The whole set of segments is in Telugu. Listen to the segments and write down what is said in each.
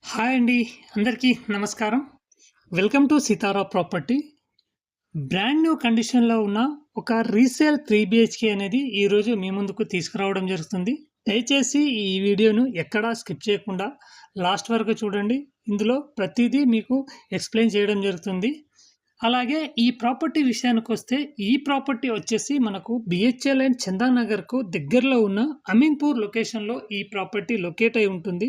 హాయ్ అండి. అందరికీ నమస్కారం. Welcome to Sitara property. Brand new కండిషన్‌లో ఉన్న ఒక రీసేల్ 3 బీహెచ్‌కే అనేది ఈరోజు మీ ముందుకు తీసుకురావడం జరుగుతుంది. దయచేసి ఈ వీడియోను ఎక్కడా స్కిప్ చేయకుండా లాస్ట్ వరకు చూడండి. ఇందులో ప్రతీదీ మీకు ఎక్స్‌ప్లెయిన్ చేయడం జరుగుతుంది. అలాగే ఈ ప్రాపర్టీ విషయానికొస్తే, ఈ ప్రాపర్టీ వచ్చేసి మనకు బిహెచ్ఎల్ అండ్ చందానగర్‌కు దగ్గరలో ఉన్న అమీన్‌పూర్ లొకేషన్‌లో ఈ ప్రాపర్టీ లొకేట్ అయి ఉంటుంది.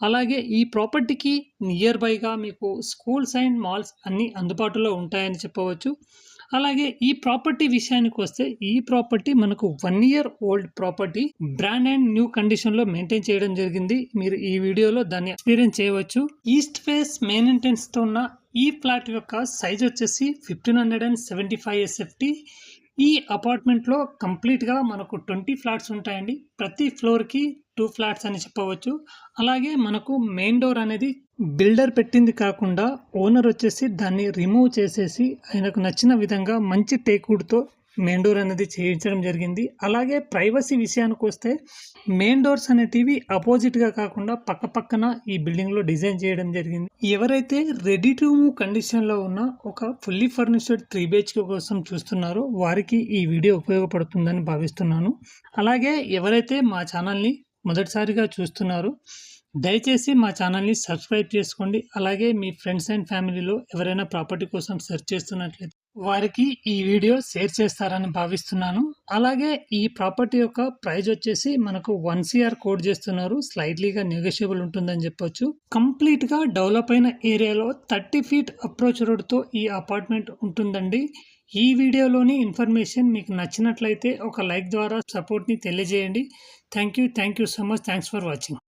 అలాగే ఈ ప్రాపర్టీకి నియర్ బైగా మీకు స్కూల్స్ అండ్ మాల్స్ అన్నీ అందుబాటులో ఉంటాయని చెప్పవచ్చు. అలాగే ఈ ప్రాపర్టీ విషయానికొస్తే, ఈ ప్రాపర్టీ మనకు 1 year old property brand and new కండిషన్‌లో మెయింటైన్ చేయడం జరిగింది. మీరు ఈ వీడియోలో దాన్ని ఎక్స్‌పీరియన్స్ చేయవచ్చు. ఈస్ట్ ఫేస్ మెయిన్ ఎంట్రన్స్‌తో ఉన్న ఈ ఫ్లాట్ యొక్క సైజ్ వచ్చేసి 1575 ఎస్ఎఫ్టీ. ఈ అపార్ట్మెంట్‌లో కంప్లీట్‌గా మనకు 20 ఫ్లాట్స్ ఉంటాయండి. ప్రతి ఫ్లోర్‌కి 2 ఫ్లాట్స్ అని చెప్పవచ్చు. అలాగే మనకు మెయిన్ డోర్ అనేది బిల్డర్ పెట్టింది కాకుండా ఓనర్ వచ్చేసి దాన్ని రిమూవ్ చేసేసి ఆయనకు నచ్చిన విధంగా మంచి టేక్ వుడ్‌తో మెయిన్ డోర్ అనేది చేయించడం జరిగింది. అలాగే ప్రైవసీ విషయానికొస్తే మెయిన్ డోర్స్ అనేటివి అపోజిట్‌గా కాకుండా పక్కపక్కన ఈ బిల్డింగ్‌లో డిజైన్ చేయడం జరిగింది. ఎవరైతే రెడీ టు మూవ్ కండిషన్‌లో ఉన్న ఒక ఫుల్లీ ఫర్నిష్డ్ 3 బీహెచ్‌కే కోసం చూస్తున్నారో వారికి ఈ వీడియో ఉపయోగపడుతుందని భావిస్తున్నాను. అలాగే ఎవరైతే మా ఛానల్‌ని మొదటిసారిగా చూస్తున్నారో దయచేసి మా ఛానల్‌ని సబ్స్క్రైబ్ చేసుకోండి. అలాగే మీ ఫ్రెండ్స్ అండ్ ఫ్యామిలీలో ఎవరైనా ప్రాపర్టీ కోసం సెర్చ్ చేస్తున్నట్లయితే వారికి ఈ వీడియో షేర్ చేస్తారని భావిస్తున్నాను. అలాగే ఈ ప్రాపర్టీ యొక్క ప్రైస్ వచ్చేసి మనకు 1 సీఆర్ కోట్ చేస్తున్నారు. స్లైట్లీగా నెగోషియబుల్ ఉంటుందని చెప్పొచ్చు. కంప్లీట్‌గా డెవలప్ అయిన ఏరియాలో 30 ఫీట్ అప్రోచ్ రోడ్‌తో ఈ అపార్ట్మెంట్ ఉంటుందండి. ఈ వీడియోలోని ఇన్ఫర్మేషన్ మీకు నచ్చినట్లయితే ఒక లైక్ ద్వారా సపోర్ట్‌ని తెలియజేయండి. Thank you so much. Thanks for watching.